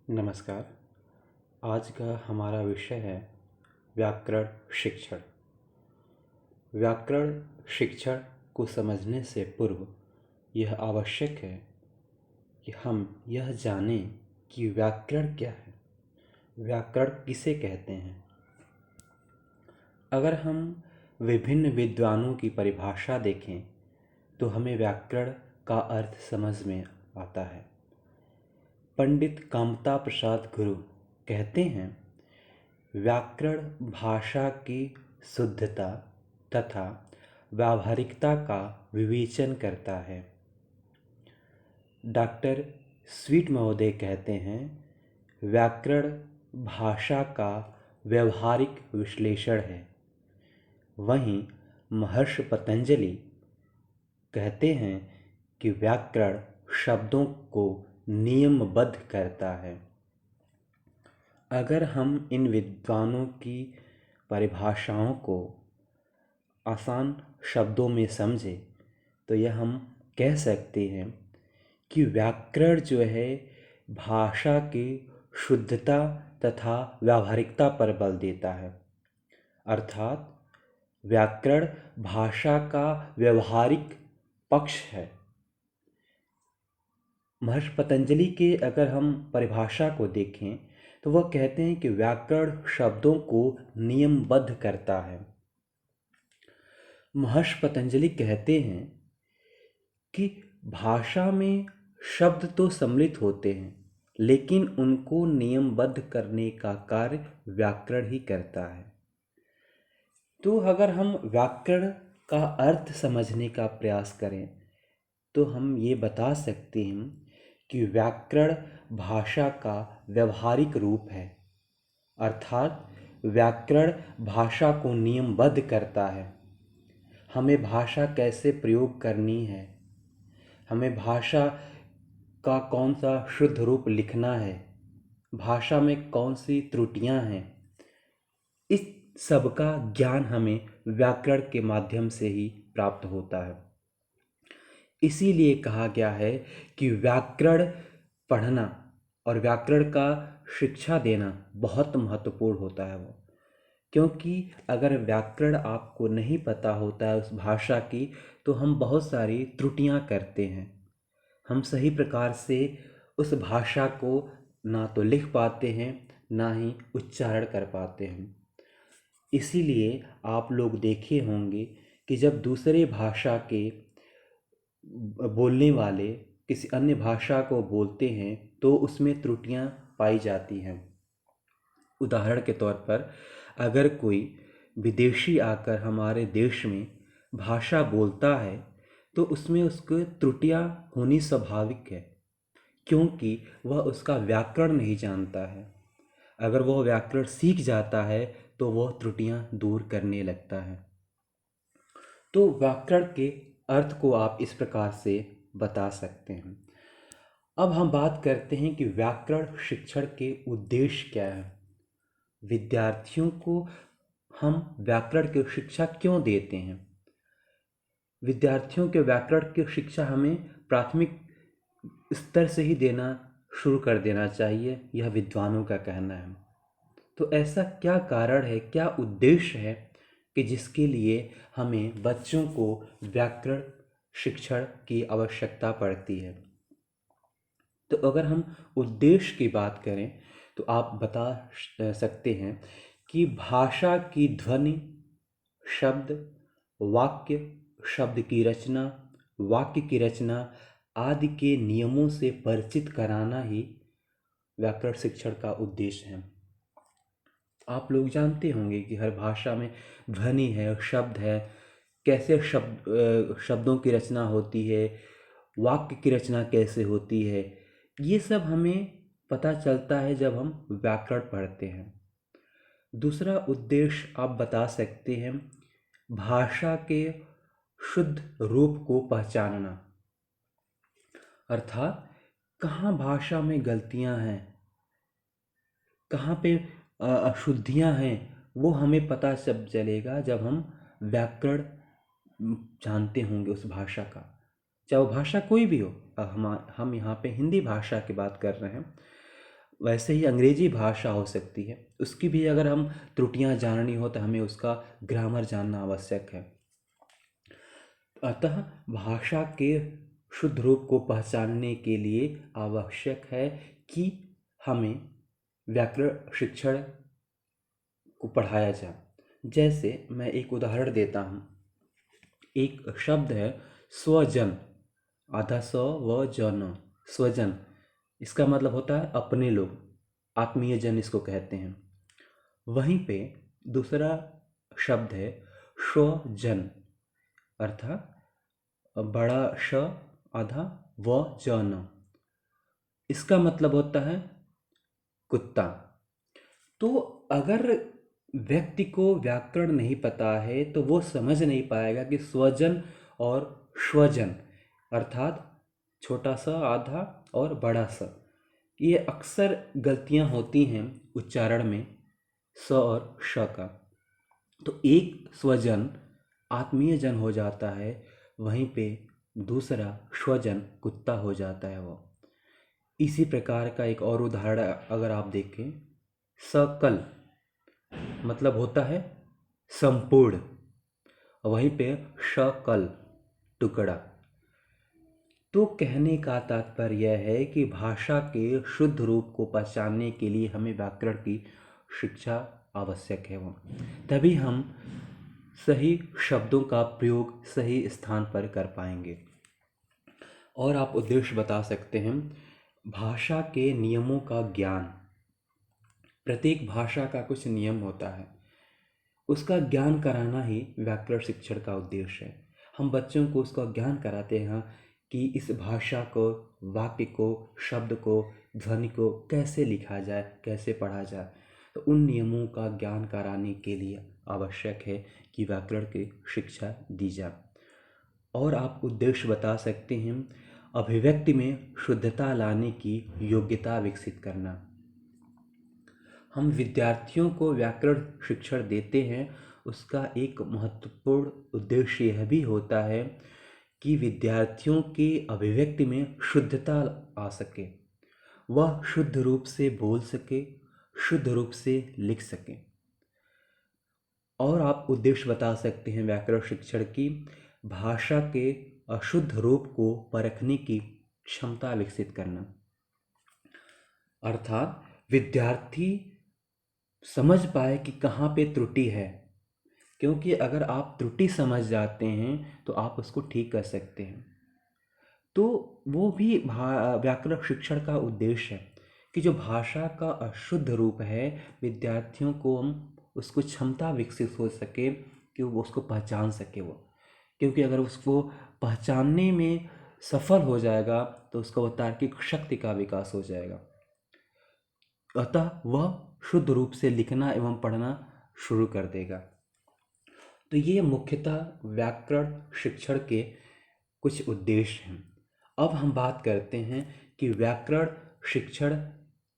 नमस्कार। आज का हमारा विषय है व्याकरण शिक्षण। व्याकरण शिक्षण को समझने से पूर्व यह आवश्यक है कि हम यह जानें कि व्याकरण क्या है, व्याकरण किसे कहते हैं। अगर हम विभिन्न विद्वानों की परिभाषा देखें तो हमें व्याकरण का अर्थ समझ में आता है। पंडित कामता प्रसाद गुरु कहते हैं, व्याकरण भाषा की शुद्धता तथा व्यावहारिकता का विवेचन करता है। डॉक्टर स्वीट महोदय कहते हैं, व्याकरण भाषा का व्यवहारिक विश्लेषण है। वहीं महर्षि पतंजलि कहते हैं कि व्याकरण शब्दों को नियमबद्ध करता है। अगर हम इन विद्वानों की परिभाषाओं को आसान शब्दों में समझें तो यह हम कह सकते हैं कि व्याकरण जो है भाषा की शुद्धता तथा व्यावहारिकता पर बल देता है। अर्थात व्याकरण भाषा का व्यवहारिक पक्ष है। महर्षि पतंजलि के अगर हम परिभाषा को देखें तो वह कहते हैं कि व्याकरण शब्दों को नियमबद्ध करता है। महर्षि पतंजलि कहते हैं कि भाषा में शब्द तो सम्मिलित होते हैं, लेकिन उनको नियमबद्ध करने का कार्य व्याकरण ही करता है। तो अगर हम व्याकरण का अर्थ समझने का प्रयास करें तो हम ये बता सकते हैं कि व्याकरण भाषा का व्यवहारिक रूप है। अर्थात व्याकरण भाषा को नियमबद्ध करता है। हमें भाषा कैसे प्रयोग करनी है, हमें भाषा का कौन सा शुद्ध रूप लिखना है, भाषा में कौन सी त्रुटियां हैं, इस सब का ज्ञान हमें व्याकरण के माध्यम से ही प्राप्त होता है। इसीलिए कहा गया है कि व्याकरण पढ़ना और व्याकरण का शिक्षा देना बहुत महत्वपूर्ण होता है वो, क्योंकि अगर व्याकरण आपको नहीं पता होता है उस भाषा की तो हम बहुत सारी त्रुटियां करते हैं। हम सही प्रकार से उस भाषा को ना तो लिख पाते हैं ना ही उच्चारण कर पाते हैं। इसीलिए आप लोग देखे होंगे कि जब दूसरे भाषा के बोलने वाले किसी अन्य भाषा को बोलते हैं तो उसमें त्रुटियां पाई जाती हैं। उदाहरण के तौर पर अगर कोई विदेशी आकर हमारे देश में भाषा बोलता है तो उसमें उसको त्रुटियां होनी स्वाभाविक है, क्योंकि वह उसका व्याकरण नहीं जानता है। अगर वह व्याकरण सीख जाता है तो वह त्रुटियां दूर करने लगता है। तो व्याकरण के अर्थ को आप इस प्रकार से बता सकते हैं। अब हम बात करते हैं कि व्याकरण शिक्षण के उद्देश्य क्या है। विद्यार्थियों को हम व्याकरण की शिक्षा क्यों देते हैं। विद्यार्थियों के व्याकरण की शिक्षा हमें प्राथमिक स्तर से ही देना शुरू कर देना चाहिए, यह विद्वानों का कहना है। तो ऐसा क्या कारण है, क्या उद्देश्य है कि जिसके लिए हमें बच्चों को व्याकरण शिक्षण की आवश्यकता पड़ती है। तो अगर हम उद्देश्य की बात करें तो आप बता सकते हैं कि भाषा की ध्वनि, शब्द, वाक्य, शब्द की रचना, वाक्य की रचना आदि के नियमों से परिचित कराना ही व्याकरण शिक्षण का उद्देश्य है। आप लोग जानते होंगे कि हर भाषा में ध्वनि है, शब्द है, कैसे शब्दों की रचना होती है, वाक्य की रचना कैसे होती है, ये सब हमें पता चलता है जब हम व्याकरण पढ़ते हैं। दूसरा उद्देश्य आप बता सकते हैं, भाषा के शुद्ध रूप को पहचानना। अर्थात कहाँ भाषा में गलतियाँ हैं, कहाँ पे अशुद्धियाँ हैं, वो हमें पता सब चलेगा जब हम व्याकरण जानते होंगे उस भाषा का, चाहे वो भाषा कोई भी हो। हम यहाँ पे हिंदी भाषा की बात कर रहे हैं। वैसे ही अंग्रेजी भाषा हो सकती है, उसकी भी अगर हम त्रुटियां जाननी हो तो हमें उसका ग्रामर जानना आवश्यक है। अतः भाषा के शुद्ध रूप को पहचानने के लिए आवश्यक है कि हमें व्याकरण शिक्षण को पढ़ाया जाए। जैसे मैं एक उदाहरण देता हूँ। एक शब्द है स्वजन, आधा स व जन, स्वजन। इसका मतलब होता है अपने लोग, आत्मीय जन इसको कहते हैं। वहीं पे दूसरा शब्द है स्वजन, अर्थात बड़ा श आधा व जन। इसका मतलब होता है कुत्ता। तो अगर व्यक्ति को व्याकरण नहीं पता है तो वो समझ नहीं पाएगा कि स्वजन और स्वजन अर्थात छोटा सा आधा और बड़ा सा, ये अक्सर गलतियां होती हैं उच्चारण में स और श का। तो एक स्वजन आत्मीय जन हो जाता है, वहीं पे दूसरा स्वजन कुत्ता हो जाता है वो। इसी प्रकार का एक और उदाहरण अगर आप देखें, सकल मतलब होता है संपूर्ण, वहीं पे शकल टुकड़ा। तो कहने का तात्पर्य यह है कि भाषा के शुद्ध रूप को पहचानने के लिए हमें व्याकरण की शिक्षा आवश्यक है। वो तभी हम सही शब्दों का प्रयोग सही स्थान पर कर पाएंगे। और आप उद्देश्य बता सकते हैं, भाषा के नियमों का ज्ञान। प्रत्येक भाषा का कुछ नियम होता है, उसका ज्ञान कराना ही व्याकरण शिक्षण का उद्देश्य है। हम बच्चों को उसका ज्ञान कराते हैं कि इस भाषा को, वाक्य को, शब्द को, ध्वनि को कैसे लिखा जाए, कैसे पढ़ा जाए। तो उन नियमों का ज्ञान कराने के लिए आवश्यक है कि व्याकरण की शिक्षा दी जाए। और आप उद्देश्य बता सकते हैं, अभिव्यक्ति में शुद्धता लाने की योग्यता विकसित करना। हम विद्यार्थियों को व्याकरण शिक्षण देते हैं, उसका एक महत्वपूर्ण उद्देश्य यह भी होता है कि विद्यार्थियों की अभिव्यक्ति में शुद्धता आ सके, वह शुद्ध रूप से बोल सके, शुद्ध रूप से लिख सके। और आप उद्देश्य बता सकते हैं व्याकरण शिक्षण की, भाषा के अशुद्ध रूप को परखने की क्षमता विकसित करना। अर्थात विद्यार्थी समझ पाए कि कहाँ पे त्रुटि है, क्योंकि अगर आप त्रुटि समझ जाते हैं तो आप उसको ठीक कर सकते हैं। तो वो भी व्याकरण शिक्षण का उद्देश्य है कि जो भाषा का अशुद्ध रूप है, विद्यार्थियों को हम उसको क्षमता विकसित हो सके कि वो उसको पहचान सके वो। क्योंकि अगर उसको पहचानने में सफल हो जाएगा तो उसका वो तार्किक शक्ति का विकास हो जाएगा, अतः वह शुद्ध रूप से लिखना एवं पढ़ना शुरू कर देगा। तो ये मुख्यतः व्याकरण शिक्षण के कुछ उद्देश्य हैं। अब हम बात करते हैं कि व्याकरण शिक्षण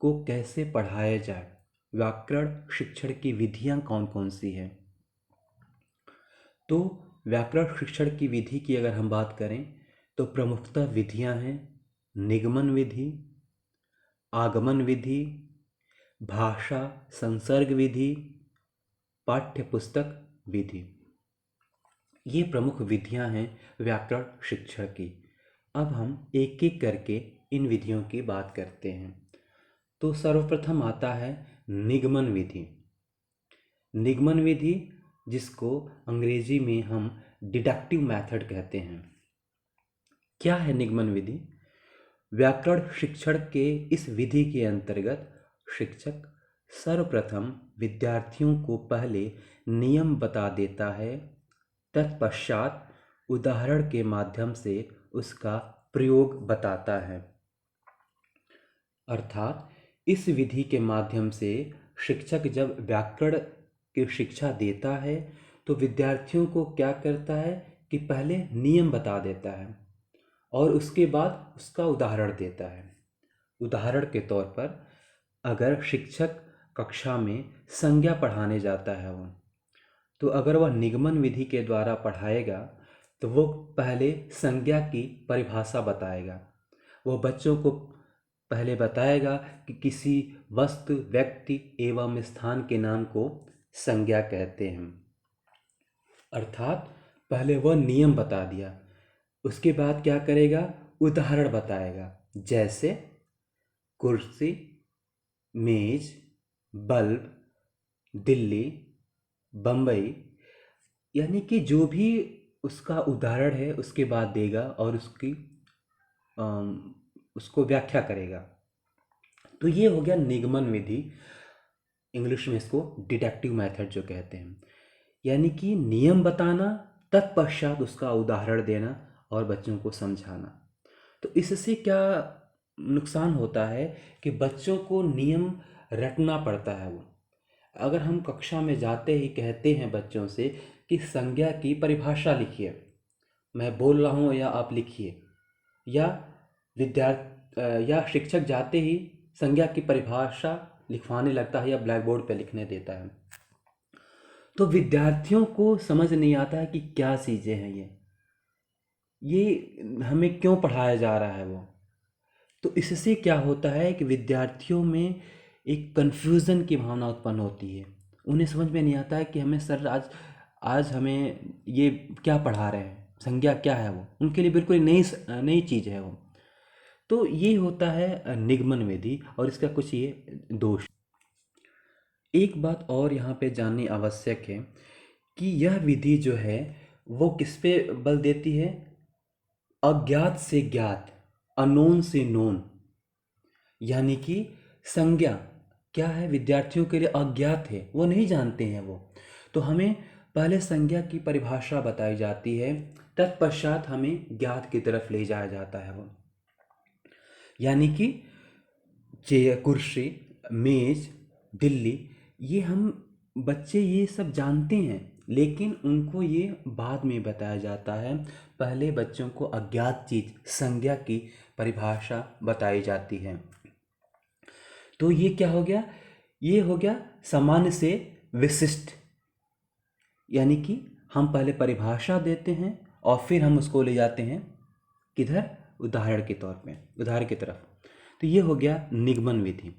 को कैसे पढ़ाया जाए, व्याकरण शिक्षण की विधियां कौन कौन सी हैं। तो व्याकरण शिक्षण की विधि की अगर हम बात करें तो प्रमुखतः विधियां हैं निगमन विधि, आगमन विधि, भाषा संसर्ग विधि, पाठ्य पुस्तक विधि। ये प्रमुख विधियां हैं व्याकरण शिक्षण की। अब हम एक एक करके इन विधियों की बात करते हैं। तो सर्वप्रथम आता है निगमन विधि। निगमन विधि जिसको अंग्रेजी में हम डिडक्टिव मेथड कहते हैं। क्या है निगमन विधि? व्याकरण शिक्षण के इस विधि के अंतर्गत शिक्षक सर्वप्रथम विद्यार्थियों को पहले नियम बता देता है, तत्पश्चात उदाहरण के माध्यम से उसका प्रयोग बताता है। अर्थात इस विधि के माध्यम से शिक्षक जब व्याकरण की शिक्षा देता है तो विद्यार्थियों को क्या करता है कि पहले नियम बता देता है और उसके बाद उसका उदाहरण देता है। उदाहरण के तौर पर अगर शिक्षक कक्षा में संज्ञा पढ़ाने जाता है वो, तो अगर वह निगमन विधि के द्वारा पढ़ाएगा तो वो पहले संज्ञा की परिभाषा बताएगा। वो बच्चों को पहले बताएगा कि किसी वस्तु, व्यक्ति एवं स्थान के नाम को संज्ञा कहते हैं। अर्थात पहले वह नियम बता दिया, उसके बाद क्या करेगा, उदाहरण बताएगा। जैसे कुर्सी, मेज, बल्ब, दिल्ली, बम्बई, यानी कि जो भी उसका उदाहरण है उसके बाद देगा और उसको व्याख्या करेगा। तो ये हो गया निगमन विधि, इंग्लिश में इसको डिडक्टिव मेथड जो कहते हैं। यानी कि नियम बताना, तत्पश्चात उसका उदाहरण देना और बच्चों को समझाना। तो इससे क्या नुकसान होता है कि बच्चों को नियम रटना पड़ता है। वो अगर हम कक्षा में जाते ही कहते हैं बच्चों से कि संज्ञा की परिभाषा लिखिए, मैं बोल रहा हूँ या आप लिखिए, या या शिक्षक जाते ही संज्ञा की परिभाषा लिखवाने लगता है या ब्लैक बोर्ड पर लिखने देता है, तो विद्यार्थियों को समझ नहीं आता है कि क्या चीज़ें हैं ये हमें क्यों पढ़ाया जा रहा है वो। तो इससे क्या होता है कि विद्यार्थियों में एक कन्फ्यूज़न की भावना उत्पन्न होती है। उन्हें समझ में नहीं आता है कि हमें सर आज आज हमें ये क्या पढ़ा रहे हैं, संज्ञा क्या है। वो उनके लिए बिल्कुल नई नई चीज़ है वो। तो ये होता है निगमन विधि और इसका कुछ ये दोष। एक बात और यहाँ पे जाननी आवश्यक है कि यह विधि जो है वो किस पे बल देती है, अज्ञात से ज्ञात, अनोन से नोन। यानी कि संज्ञा क्या है, विद्यार्थियों के लिए अज्ञात है, वो नहीं जानते हैं वो। तो हमें पहले संज्ञा की परिभाषा बताई जाती है, तत्पश्चात हमें ज्ञात की तरफ ले जाया जाता है वो। यानी कि चेयर, कुर्सी, मेज, दिल्ली, ये हम बच्चे ये सब जानते हैं, लेकिन उनको ये बाद में बताया जाता है। पहले बच्चों को अज्ञात चीज़ संज्ञा की परिभाषा बताई जाती है। तो ये क्या हो गया, ये हो गया सामान्य से विशिष्ट। यानी कि हम पहले परिभाषा देते हैं और फिर हम उसको ले जाते हैं किधर, उदाहरण के तौर पे, उदाहरण की तरफ। तो ये हो गया निगमन विधि।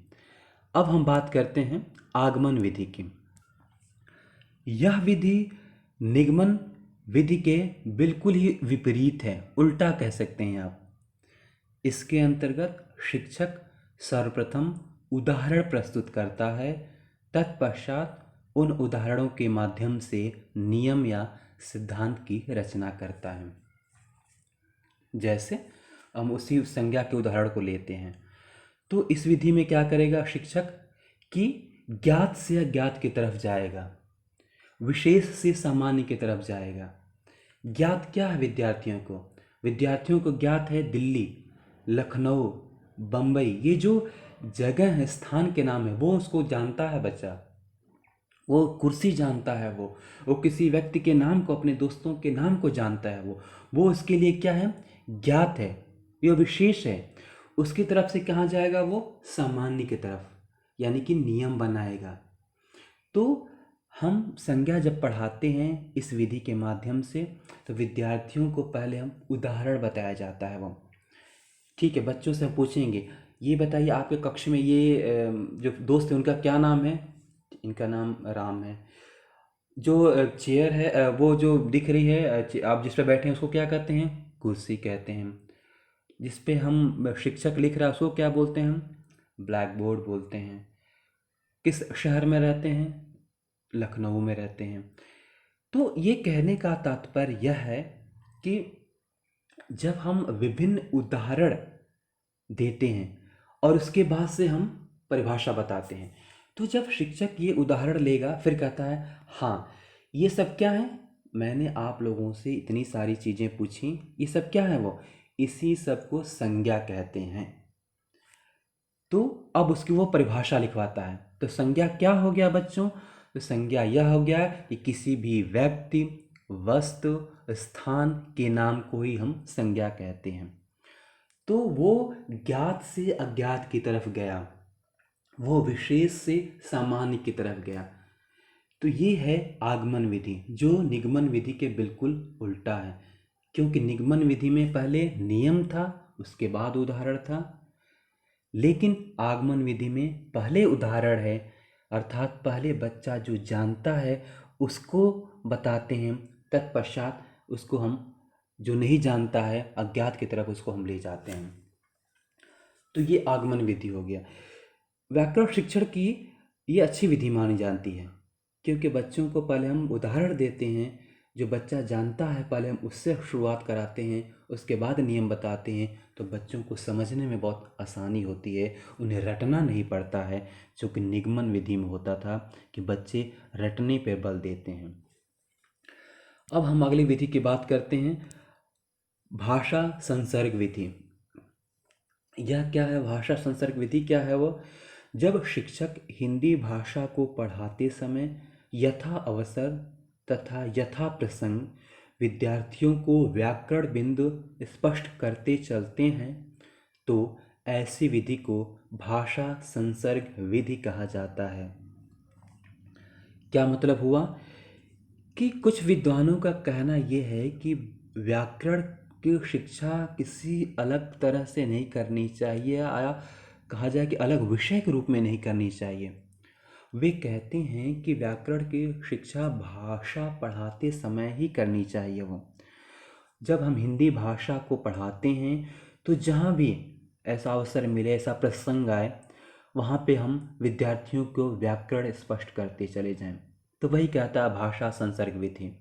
अब हम बात करते हैं आगमन विधि की। यह विधि निगमन विधि के बिल्कुल ही विपरीत है, उल्टा कह सकते हैं आप। इसके अंतर्गत शिक्षक सर्वप्रथम उदाहरण प्रस्तुत करता है, तत्पश्चात उन उदाहरणों के माध्यम से नियम या सिद्धांत की रचना करता है। जैसे हम उसी संज्ञा के उदाहरण को लेते हैं, तो इस विधि में क्या करेगा शिक्षक कि ज्ञात से अज्ञात की तरफ जाएगा, विशेष से सामान्य की तरफ जाएगा। ज्ञात क्या है विद्यार्थियों को, विद्यार्थियों को ज्ञात है दिल्ली, लखनऊ, बम्बई, ये जो जगह है, स्थान के नाम है, वो उसको जानता है बच्चा। वो कुर्सी जानता है, वो किसी व्यक्ति के नाम को, अपने दोस्तों के नाम को जानता है। वो उसके लिए क्या है, ज्ञात है, ये विशेष है। उसकी तरफ से कहाँ जाएगा, वो सामान्य की तरफ, यानी कि नियम बनाएगा। तो हम संज्ञा जब पढ़ाते हैं इस विधि के माध्यम से, तो विद्यार्थियों को पहले हम उदाहरण बताया जाता है वो। ठीक है, बच्चों से हम पूछेंगे, ये बताइए आपके कक्ष में ये जो दोस्त है उनका क्या नाम है, इनका नाम राम है। जो चेयर है, वो जो दिख रही है, आप जिस पे बैठे हैं उसको क्या कहते हैं, कुर्सी कहते हैं। जिस पे हम शिक्षक लिख रहा है उसको क्या बोलते हैं हम, ब्लैक बोर्ड बोलते हैं। किस शहर में रहते हैं, लखनऊ में रहते हैं। तो ये कहने का तात्पर्य यह है कि जब हम विभिन्न उदाहरण देते हैं और उसके बाद से हम परिभाषा बताते हैं, तो जब शिक्षक ये उदाहरण लेगा फिर कहता है हाँ ये सब क्या है, मैंने आप लोगों से इतनी सारी चीज़ें पूछी, ये सब क्या है, वो इसी सब को संज्ञा कहते हैं। तो अब उसकी वो परिभाषा लिखवाता है। तो संज्ञा क्या हो गया बच्चों, तो संज्ञा यह हो गया कि किसी भी व्यक्ति, वस्तु, स्थान के नाम को ही हम संज्ञा कहते हैं। तो वो ज्ञात से अज्ञात की तरफ गया, वो विशेष से सामान्य की तरफ गया। तो ये है आगमन विधि, जो निगमन विधि के बिल्कुल उल्टा है। क्योंकि निगमन विधि में पहले नियम था, उसके बाद उदाहरण था, लेकिन आगमन विधि में पहले उदाहरण है, अर्थात पहले बच्चा जो जानता है उसको बताते हैं, तत्पश्चात उसको हम जो नहीं जानता है अज्ञात की तरफ उसको हम ले जाते हैं। तो ये आगमन विधि हो गया। व्याकरण शिक्षण की ये अच्छी विधि मानी जाती है, क्योंकि बच्चों को पहले हम उदाहरण देते हैं, जो बच्चा जानता है पहले हम उससे शुरुआत कराते हैं, उसके बाद नियम बताते हैं, तो बच्चों को समझने में बहुत आसानी होती है, उन्हें रटना नहीं पड़ता है, जो कि निगमन विधि में होता था कि बच्चे रटने पर बल देते हैं। अब हम अगली विधि की बात करते हैं, भाषा संसर्ग विधि। यह क्या है? भाषा संसर्ग विधि क्या है? वो जब शिक्षक हिंदी भाषा को पढ़ाते समय यथा अवसर तथा यथा प्रसंग विद्यार्थियों को व्याकरण बिंदु स्पष्ट करते चलते हैं, तो ऐसी विधि को भाषा संसर्ग विधि कहा जाता है। क्या मतलब हुआ कि कुछ विद्वानों का कहना यह है कि व्याकरण की शिक्षा किसी अलग तरह से नहीं करनी चाहिए, या कहा जाए कि अलग विषय के रूप में नहीं करनी चाहिए। वे कहते हैं कि व्याकरण की शिक्षा भाषा पढ़ाते समय ही करनी चाहिए। वो जब हम हिंदी भाषा को पढ़ाते हैं तो जहाँ भी ऐसा अवसर मिले, ऐसा प्रसंग आए, वहाँ पे हम विद्यार्थियों को व्याकरण स्पष्ट करते चले जाएं। तो वही कहता है भाषा संसर्ग विधि।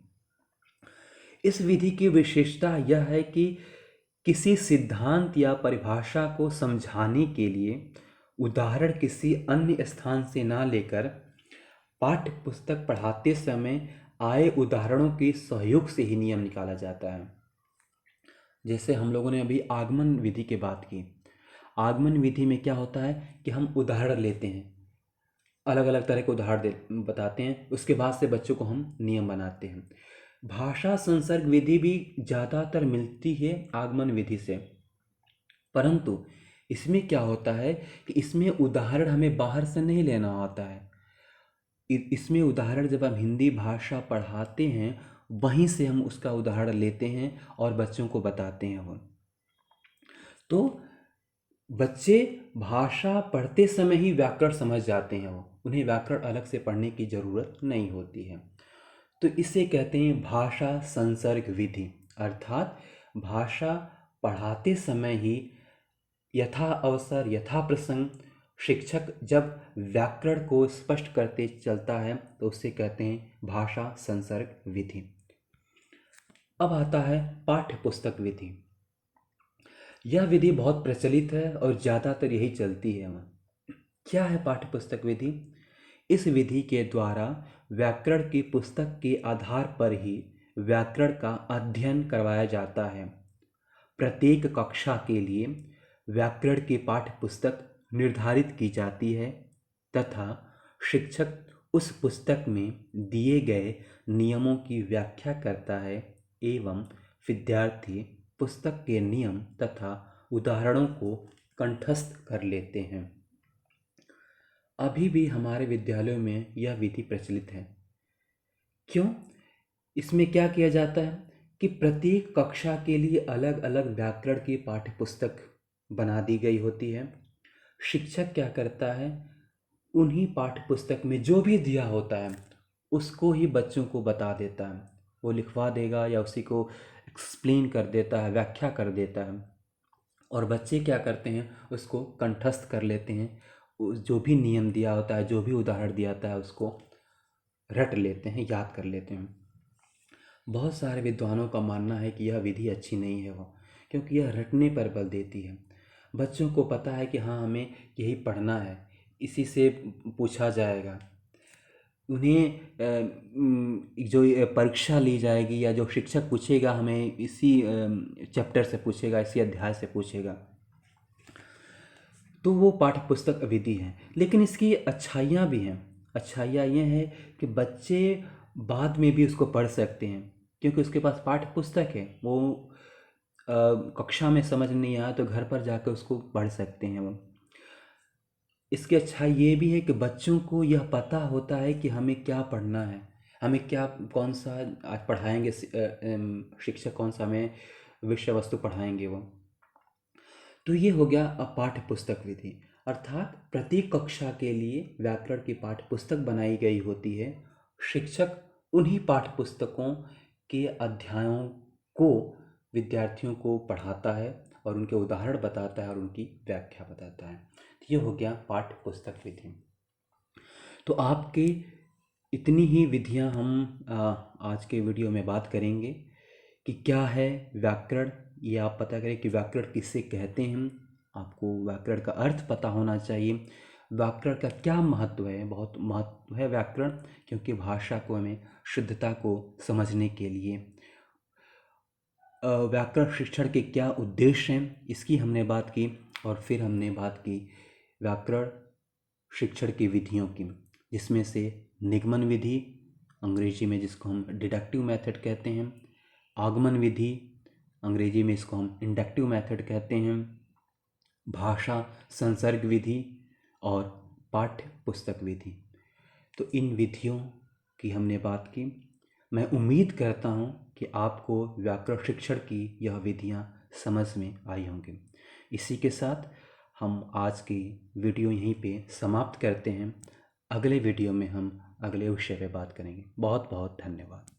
इस विधि की विशेषता यह है कि किसी सिद्धांत या परिभाषा को समझाने के लिए उदाहरण किसी अन्य स्थान से ना लेकर पाठ्य पुस्तक पढ़ाते समय आए उदाहरणों के सहयोग से ही नियम निकाला जाता है। जैसे हम लोगों ने अभी आगमन विधि की बात की। आगमन विधि में क्या होता है कि हम उदाहरण लेते हैं, अलग अलग तरह के उदाहरण बताते हैं, उसके बाद से बच्चों को हम नियम बनाते हैं। भाषा संसर्ग विधि भी ज़्यादातर मिलती है आगमन विधि से, परंतु इसमें क्या होता है कि इसमें उदाहरण हमें बाहर से नहीं लेना होता है। इसमें उदाहरण जब हम हिंदी भाषा पढ़ाते हैं वहीं से हम उसका उदाहरण लेते हैं और बच्चों को बताते हैं। वो तो बच्चे भाषा पढ़ते समय ही व्याकरण समझ जाते हैं, वो उन्हें व्याकरण अलग से पढ़ने की ज़रूरत नहीं होती है। तो इसे कहते हैं भाषा संसर्ग विधि, अर्थात भाषा पढ़ाते समय ही यथा अवसर यथा प्रसंग शिक्षक जब व्याकरण को स्पष्ट करते चलता है तो उसे कहते हैं भाषा संसर्ग विधि। अब आता है पाठ्य पुस्तक विधि। यह विधि बहुत प्रचलित है और ज़्यादातर यही चलती है। क्या है पाठ्य पुस्तक विधि? इस विधि के द्वारा व्याकरण की पुस्तक के आधार पर ही व्याकरण का अध्ययन करवाया जाता है। प्रत्येक कक्षा के लिए व्याकरण की पाठ्य पुस्तक निर्धारित की जाती है तथा शिक्षक उस पुस्तक में दिए गए नियमों की व्याख्या करता है एवं विद्यार्थी पुस्तक के नियम तथा उदाहरणों को कंठस्थ कर लेते हैं। अभी भी हमारे विद्यालयों में यह विधि प्रचलित है। क्यों? इसमें क्या किया जाता है कि प्रत्येक कक्षा के लिए अलग अलग व्याकरण की पाठ्य पुस्तक बना दी गई होती है। शिक्षक क्या करता है, उन्हीं पाठ्य पुस्तक में जो भी दिया होता है उसको ही बच्चों को बता देता है। वो लिखवा देगा या उसी को एक्सप्लेन कर देता है, व्याख्या कर देता है, और बच्चे क्या करते हैं उसको कंठस्थ कर लेते हैं। जो भी नियम दिया होता है, जो भी उदाहरण दिया जाता है उसको रट लेते हैं, याद कर लेते हैं। बहुत सारे विद्वानों का मानना है कि यह विधि अच्छी नहीं है वो, क्योंकि यह रटने पर बल देती है। बच्चों को पता है कि हाँ हमें यही पढ़ना है, इसी से पूछा जाएगा। उन्हें जो ये परीक्षा ली जाएगी या जो शिक्षक पूछेगा हमें इसी चैप्टर से पूछेगा, इसी अध्याय से पूछेगा, तो वो पाठ्य पुस्तक विधि है। लेकिन इसकी अच्छाइयाँ भी हैं। अच्छाइयाँ ये हैं कि बच्चे बाद में भी उसको पढ़ सकते हैं, क्योंकि उसके पास पाठ्य पुस्तक है। वो कक्षा में समझ नहीं आया तो घर पर जाकर उसको पढ़ सकते हैं वो। इसकी अच्छाई ये भी है कि बच्चों को यह पता होता है कि हमें क्या पढ़ना है, हमें क्या कौन सा आज पढ़ाएंगे, शिक्षक कौन सा हमें विषय वस्तु पढ़ाएंगे वो। तो ये हो गया पाठ्य पुस्तक विधि, अर्थात प्रत्येक कक्षा के लिए व्याकरण की पाठ्य पुस्तक बनाई गई होती है। शिक्षक उन्हीं पाठ्य पुस्तकों के अध्यायों को विद्यार्थियों को पढ़ाता है और उनके उदाहरण बताता है और उनकी व्याख्या बताता है। तो ये हो गया पाठ्य पुस्तक विधि। तो आपके इतनी ही विधियां हम आज के वीडियो में बात करेंगे कि क्या है व्याकरण, ये आप पता करें कि व्याकरण किसे कहते हैं। आपको व्याकरण का अर्थ पता होना चाहिए, व्याकरण का क्या महत्व है। बहुत महत्व है व्याकरण, क्योंकि भाषा को हमें शुद्धता को समझने के लिए व्याकरण शिक्षण के क्या उद्देश्य हैं इसकी हमने बात की। और फिर हमने बात की व्याकरण शिक्षण की विधियों की, जिसमें से निगमन विधि, अंग्रेजी में जिसको हम डिडक्टिव मेथड कहते हैं, आगमन विधि, अंग्रेजी में इसको हम इंडक्टिव मेथड कहते हैं, भाषा संसर्ग विधि और पाठ्य पुस्तक विधि। तो इन विधियों की हमने बात की। मैं उम्मीद करता हूँ कि आपको व्याकरण शिक्षण की यह विधियाँ समझ में आई होंगी। इसी के साथ हम आज की वीडियो यहीं पे समाप्त करते हैं। अगले वीडियो में हम अगले विषय पे बात करेंगे। बहुत बहुत धन्यवाद।